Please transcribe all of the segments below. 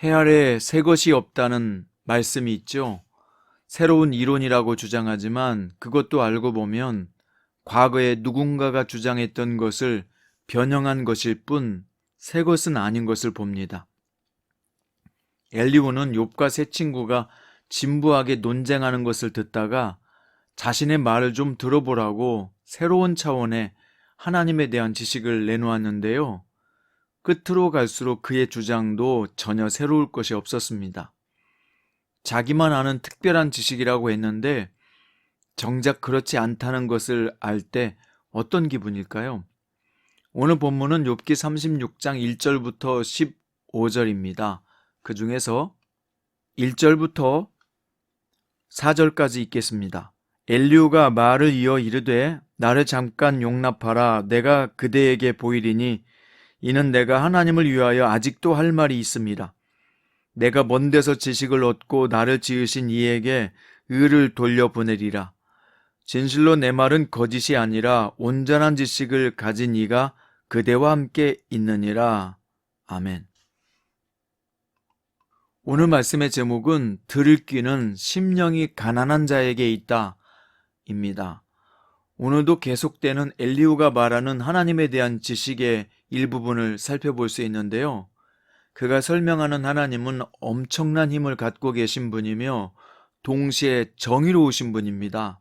해 아래 새 것이 없다는 말씀이 있죠. 새로운 이론이라고 주장하지만 그것도 알고 보면 과거에 누군가가 주장했던 것을 변형한 것일 뿐 새 것은 아닌 것을 봅니다. 엘리후는 욥과 세 친구가 진부하게 논쟁하는 것을 듣다가 자신의 말을 좀 들어보라고 새로운 차원의 하나님에 대한 지식을 내놓았는데요. 끝으로 갈수록 그의 주장도 전혀 새로울 것이 없었습니다. 자기만 아는 특별한 지식이라고 했는데 정작 그렇지 않다는 것을 알 때 어떤 기분일까요? 오늘 본문은 욥기 36장 1절부터 15절입니다. 그 중에서 1절부터 4절까지 읽겠습니다. 엘리후가 말을 이어 이르되 나를 잠깐 용납하라. 내가 그대에게 보이리니 이는 내가 하나님을 위하여 아직도 할 말이 있습니다. 내가 먼 데서 지식을 얻고 나를 지으신 이에게 의를 돌려보내리라. 진실로 내 말은 거짓이 아니라 온전한 지식을 가진 이가 그대와 함께 있느니라. 아멘. 오늘 말씀의 제목은 들을 귀는 심령이 가난한 자에게 있다 입니다. 오늘도 계속되는 엘리후가 말하는 하나님에 대한 지식의 일부분을 살펴볼 수 있는데요. 그가 설명하는 하나님은 엄청난 힘을 갖고 계신 분이며 동시에 정의로우신 분입니다.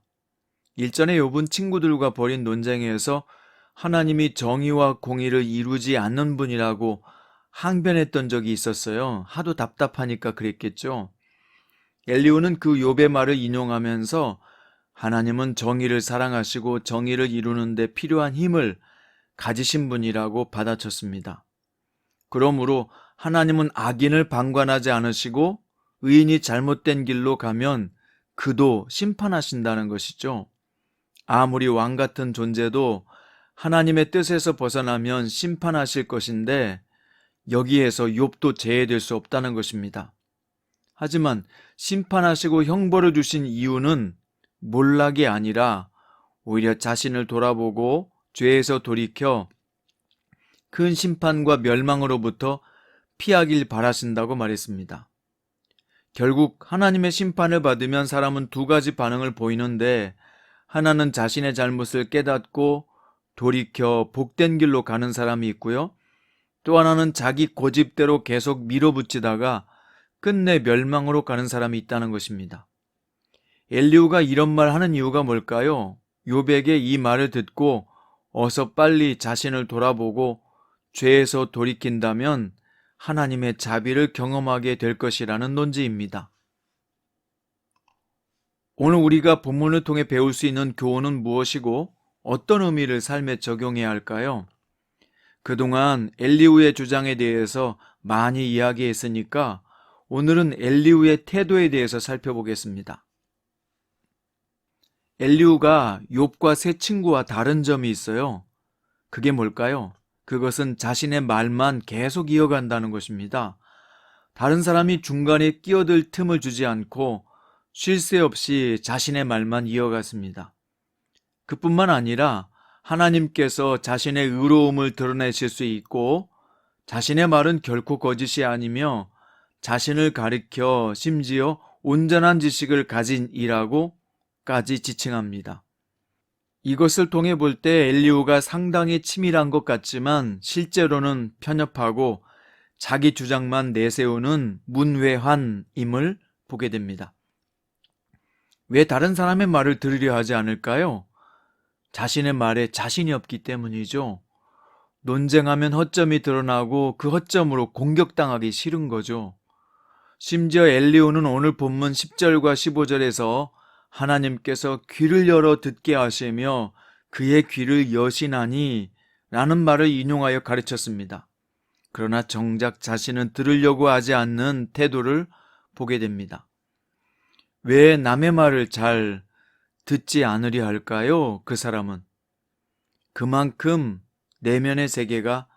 일전에 욥은 친구들과 벌인 논쟁에서 하나님이 정의와 공의를 이루지 않는 분이라고 항변했던 적이 있었어요. 하도 답답하니까 그랬겠죠. 엘리후는 그 욥의 말을 인용하면서 하나님은 정의를 사랑하시고 정의를 이루는 데 필요한 힘을 가지신 분이라고 받아쳤습니다. 그러므로 하나님은 악인을 방관하지 않으시고 의인이 잘못된 길로 가면 그도 심판하신다는 것이죠. 아무리 왕 같은 존재도 하나님의 뜻에서 벗어나면 심판하실 것인데 여기에서 욥도 제외될 수 없다는 것입니다. 하지만 심판하시고 형벌을 주신 이유는 몰락이 아니라 오히려 자신을 돌아보고 죄에서 돌이켜 큰 심판과 멸망으로부터 피하길 바라신다고 말했습니다. 결국 하나님의 심판을 받으면 사람은 두 가지 반응을 보이는데 하나는 자신의 잘못을 깨닫고 돌이켜 복된 길로 가는 사람이 있고요. 또 하나는 자기 고집대로 계속 밀어붙이다가 끝내 멸망으로 가는 사람이 있다는 것입니다. 엘리후가 이런 말 하는 이유가 뭘까요? 욥에게 이 말을 듣고 어서 빨리 자신을 돌아보고 죄에서 돌이킨다면 하나님의 자비를 경험하게 될 것이라는 논지입니다. 오늘 우리가 본문을 통해 배울 수 있는 교훈은 무엇이고 어떤 의미를 삶에 적용해야 할까요? 그동안 엘리후의 주장에 대해서 많이 이야기했으니까 오늘은 엘리후의 태도에 대해서 살펴보겠습니다. 엘리후가 욥과 세 친구와 다른 점이 있어요. 그게 뭘까요? 그것은 자신의 말만 계속 이어간다는 것입니다. 다른 사람이 중간에 끼어들 틈을 주지 않고 쉴 새 없이 자신의 말만 이어갔습니다. 그뿐만 아니라 하나님께서 자신의 의로움을 드러내실 수 있고 자신의 말은 결코 거짓이 아니며 자신을 가리켜 심지어 온전한 지식을 가진 이라고까지 지칭합니다. 이것을 통해 볼 때 엘리후가 상당히 치밀한 것 같지만 실제로는 편협하고 자기 주장만 내세우는 문외한임을 보게 됩니다. 왜 다른 사람의 말을 들으려 하지 않을까요? 자신의 말에 자신이 없기 때문이죠. 논쟁하면 허점이 드러나고 그 허점으로 공격당하기 싫은 거죠. 심지어 엘리후는 오늘 본문 10절과 15절에서 하나님께서 귀를 열어 듣게 하시며 그의 귀를 여시나니 라는 말을 인용하여 가르쳤습니다. 그러나 정작 자신은 들으려고 하지 않는 태도를 보게 됩니다. 왜 남의 말을 잘 듣지 않으려 할까요? 그 사람은 그만큼 내면의 세계가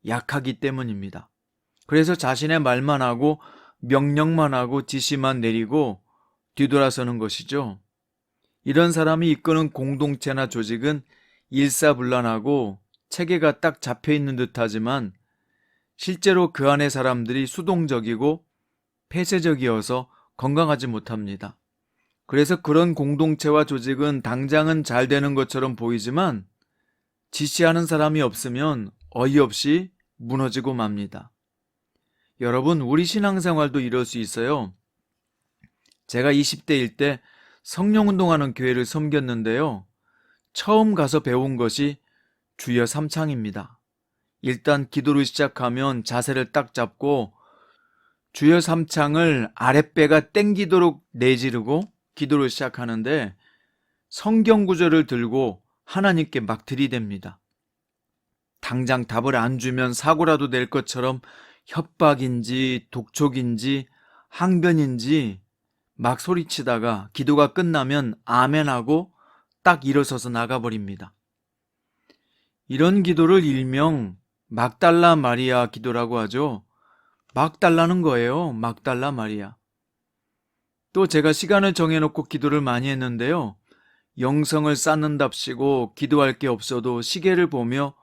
약하기 때문입니다. 그래서 자신의 말만 하고 명령만 하고 지시만 내리고 뒤돌아서는 것이죠. 이런 사람이 이끄는 공동체나 조직은 일사불란하고 체계가 딱 잡혀 있는 듯하지만 실제로 그 안의 사람들이 수동적이고 폐쇄적이어서 건강하지 못합니다. 그래서 그런 공동체와 조직은 당장은 잘 되는 것처럼 보이지만 지시하는 사람이 없으면 어이없이 무너지고 맙니다. 여러분, 우리 신앙생활도 이럴 수 있어요. 제가 20대일 때 성령운동하는 교회를 섬겼는데요. 처음 가서 배운 것이 주여 삼창입니다. 일단 기도를 시작하면 자세를 딱 잡고 주여 삼창을 아랫배가 땡기도록 내지르고 기도를 시작하는데 성경 구절을 들고 하나님께 막 들이댑니다. 당장 답을 안 주면 사고라도 낼 것처럼 협박인지 독촉인지 항변인지 막 소리치다가 기도가 끝나면 아멘하고 딱 일어서서 나가버립니다. 이런 기도를 일명 막달라 마리아 기도라고 하죠. 막 달라는 거예요. 막 달라 마리아. 또 제가 시간을 정해놓고 기도를 많이 했는데요. 영성을 쌓는답시고 기도할 게 없어도 시계를 보며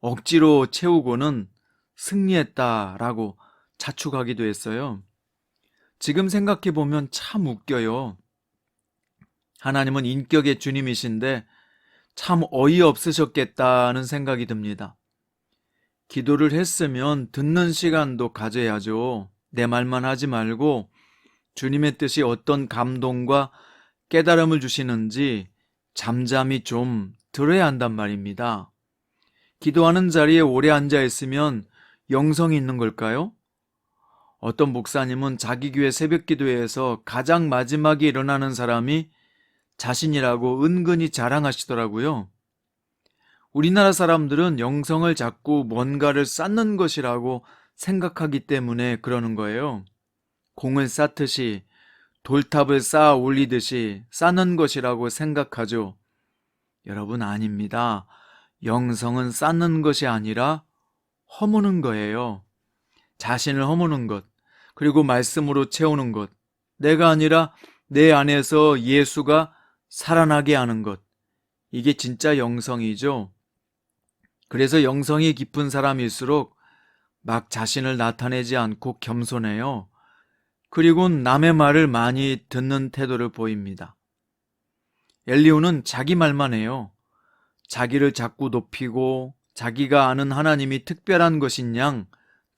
억지로 채우고는 승리했다라고 자축하기도 했어요. 지금 생각해보면 참 웃겨요. 하나님은 인격의 주님이신데 참 어이없으셨겠다는 생각이 듭니다. 기도를 했으면 듣는 시간도 가져야죠. 내 말만 하지 말고 주님의 뜻이 어떤 감동과 깨달음을 주시는지 잠잠히 좀 들어야 한단 말입니다. 기도하는 자리에 오래 앉아 있으면 영성이 있는 걸까요? 어떤 목사님은 자기 교회 새벽 기도회에서 가장 마지막에 일어나는 사람이 자신이라고 은근히 자랑하시더라고요. 우리나라 사람들은 영성을 자꾸 뭔가를 쌓는 것이라고 생각하기 때문에 그러는 거예요. 공을 쌓듯이 돌탑을 쌓아 올리듯이 쌓는 것이라고 생각하죠. 여러분, 아닙니다. 영성은 쌓는 것이 아니라 허무는 거예요. 자신을 허무는 것, 그리고 말씀으로 채우는 것, 내가 아니라 내 안에서 예수가 살아나게 하는 것, 이게 진짜 영성이죠. 그래서 영성이 깊은 사람일수록 막 자신을 나타내지 않고 겸손해요. 그리고 남의 말을 많이 듣는 태도를 보입니다. 엘리후는 자기 말만 해요. 자기를 자꾸 높이고 자기가 아는 하나님이 특별한 것인 양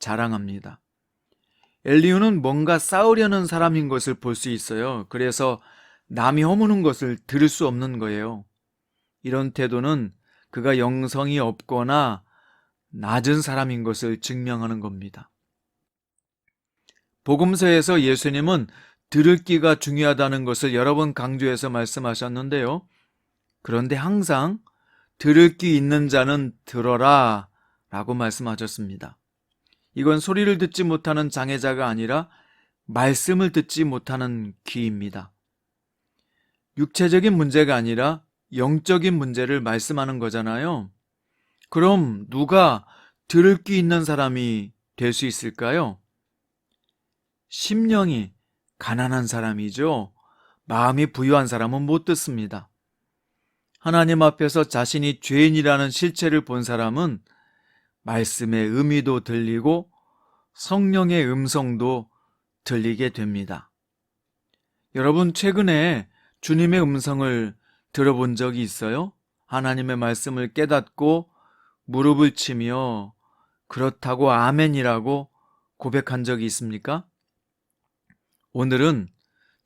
자랑합니다. 엘리후는 뭔가 쌓으려는 사람인 것을 볼 수 있어요. 그래서 남이 허무는 것을 들을 수 없는 거예요. 이런 태도는 그가 영성이 없거나 낮은 사람인 것을 증명하는 겁니다. 복음서에서 예수님은 들을기가 중요하다는 것을 여러 번 강조해서 말씀하셨는데요. 그런데 항상 들을 귀 있는 자는 들어라 라고 말씀하셨습니다. 이건 소리를 듣지 못하는 장애자가 아니라 말씀을 듣지 못하는 귀입니다. 육체적인 문제가 아니라 영적인 문제를 말씀하는 거잖아요. 그럼 누가 들을 귀 있는 사람이 될 수 있을까요? 심령이 가난한 사람이죠. 마음이 부유한 사람은 못 듣습니다. 하나님 앞에서 자신이 죄인이라는 실체를 본 사람은 말씀의 의미도 들리고 성령의 음성도 들리게 됩니다. 여러분, 최근에 주님의 음성을 들어본 적이 있어요? 하나님의 말씀을 깨닫고 무릎을 치며 그렇다고 아멘이라고 고백한 적이 있습니까? 오늘은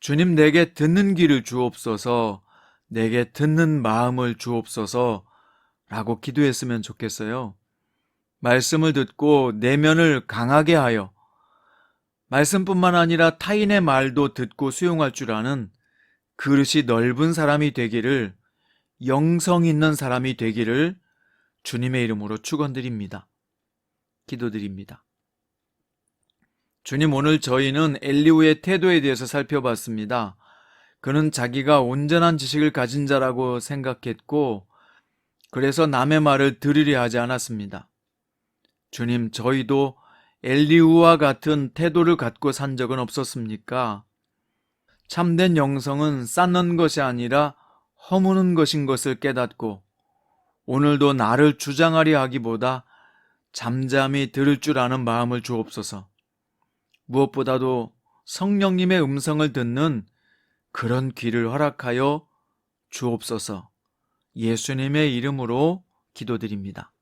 주님, 내게 듣는 귀를 주옵소서, 내게 듣는 마음을 주옵소서 라고 기도했으면 좋겠어요. 말씀을 듣고 내면을 강하게 하여 말씀뿐만 아니라 타인의 말도 듣고 수용할 줄 아는 그릇이 넓은 사람이 되기를, 영성 있는 사람이 되기를 주님의 이름으로 축원드립니다. 기도드립니다. 주님, 오늘 저희는 엘리후의 태도에 대해서 살펴봤습니다. 그는 자기가 온전한 지식을 가진 자라고 생각했고, 그래서 남의 말을 들으려 하지 않았습니다. 주님, 저희도 엘리후와 같은 태도를 갖고 산 적은 없었습니까? 참된 영성은 쌓는 것이 아니라 허무는 것인 것을 깨닫고 오늘도 나를 주장하려 하기보다 잠잠히 들을 줄 아는 마음을 주옵소서. 무엇보다도 성령님의 음성을 듣는 그런 귀를 허락하여 주옵소서. 예수님의 이름으로 기도드립니다.